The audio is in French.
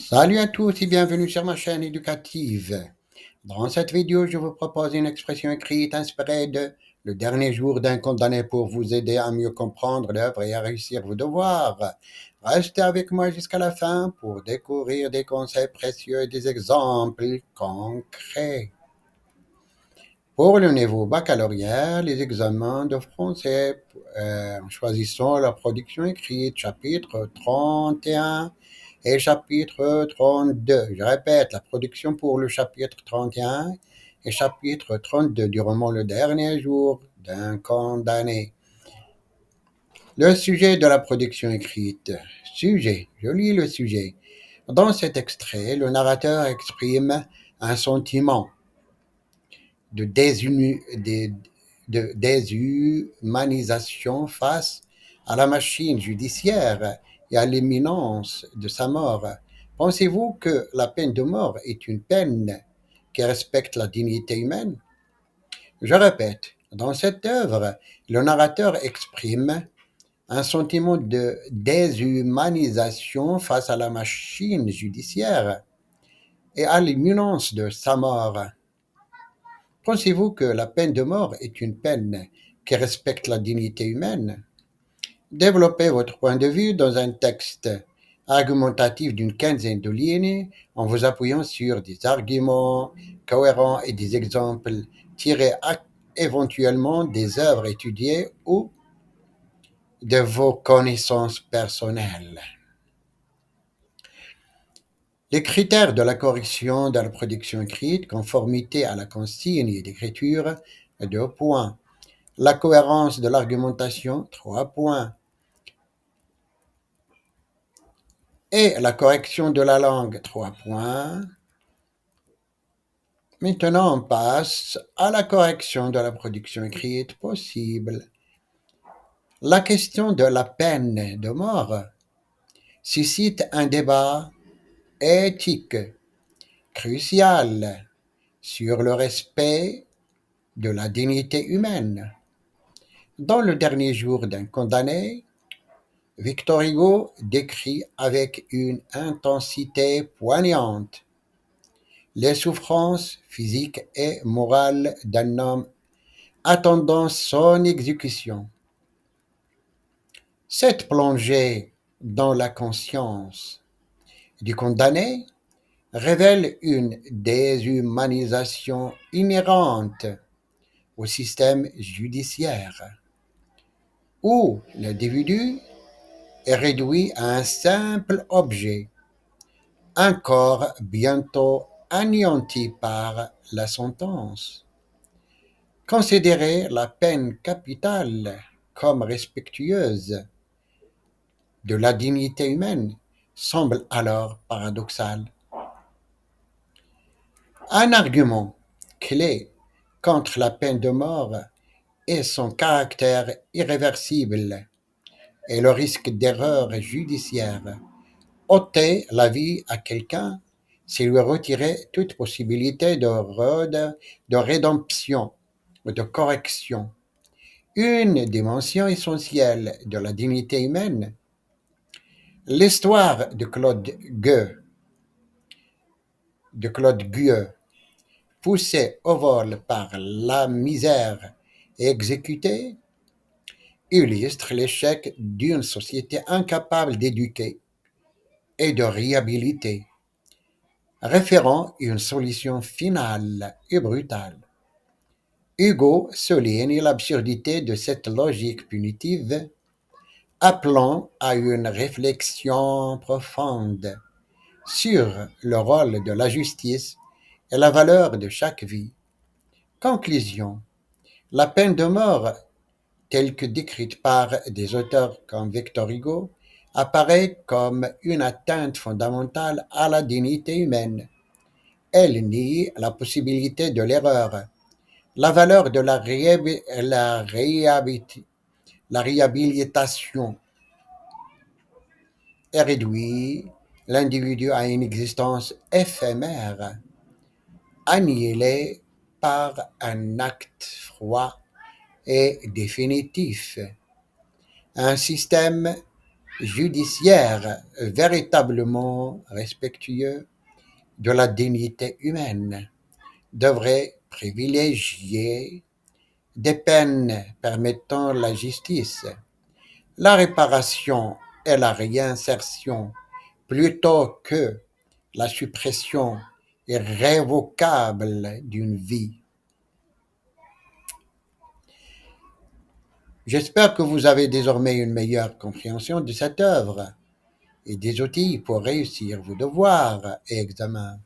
Salut à tous et bienvenue sur ma chaîne éducative. Dans cette vidéo, je vous propose une expression écrite inspirée de Le dernier jour d'un condamné pour vous aider à mieux comprendre l'œuvre et à réussir vos devoirs. Restez avec moi jusqu'à la fin pour découvrir des conseils précieux et des exemples concrets. Pour le niveau baccalauréat, les examens de français, en choisissant la production écrite, chapitre 31 et chapitre 32. Je répète, la production pour le chapitre 31 et chapitre 32 du roman Le dernier jour d'un condamné. Le sujet de la production écrite. Sujet, je lis le sujet. Dans cet extrait, le narrateur exprime un sentiment de, de déshumanisation face à la machine judiciaire et à l'imminence de sa mort. Pensez-vous que la peine de mort est une peine qui respecte la dignité humaine? Je répète, dans cette œuvre, le narrateur exprime un sentiment de déshumanisation face à la machine judiciaire et à l'imminence de sa mort. Pensez-vous que la peine de mort est une peine qui respecte la dignité humaine? Développez votre point de vue dans un texte argumentatif d'une quinzaine de lignes en vous appuyant sur des arguments cohérents et des exemples tirés éventuellement des œuvres étudiées ou de vos connaissances personnelles. Les critères de la correction de la production écrite, conformité à la consigne d'écriture, 2 points. La cohérence de l'argumentation, 3 points. Et la correction de la langue, 3 points. Maintenant, on passe à la correction de la production écrite possible. La question de la peine de mort suscite un débat éthique crucial sur le respect de la dignité humaine. Dans le dernier jour d'un condamné, Victor Hugo décrit avec une intensité poignante les souffrances physiques et morales d'un homme attendant son exécution. Cette plongée dans la conscience du condamné révèle une déshumanisation inhérente au système judiciaire, où l'individu est réduit à un simple objet, un corps bientôt anéanti par la sentence. Considérer la peine capitale comme respectueuse de la dignité humaine semble alors paradoxal. Un argument clé contre la peine de mort est son caractère irréversible et le risque d'erreur judiciaire. Ôter la vie à quelqu'un, c'est lui retirer toute possibilité de rédemption ou de correction. Une dimension essentielle de la dignité humaine. L'histoire de Claude Gueux, poussé au vol par la misère et exécuté, illustre l'échec d'une société incapable d'éduquer et de réhabiliter, référant une solution finale et brutale. Hugo souligne l'absurdité de cette logique punitive, appelant à une réflexion profonde sur le rôle de la justice et la valeur de chaque vie. Conclusion. La peine de mort, telle que décrite par des auteurs comme Victor Hugo, apparaît comme une atteinte fondamentale à la dignité humaine. Elle nie la possibilité de l'erreur, la valeur de la réhabilitation et réduit l'individu à une existence éphémère, annihilée par un acte froid et définitif. Un système judiciaire véritablement respectueux de la dignité humaine devrait privilégier des peines permettant la justice, la réparation et la réinsertion plutôt que la suppression irrévocable d'une vie. J'espère que vous avez désormais une meilleure compréhension de cette œuvre et des outils pour réussir vos devoirs et examens.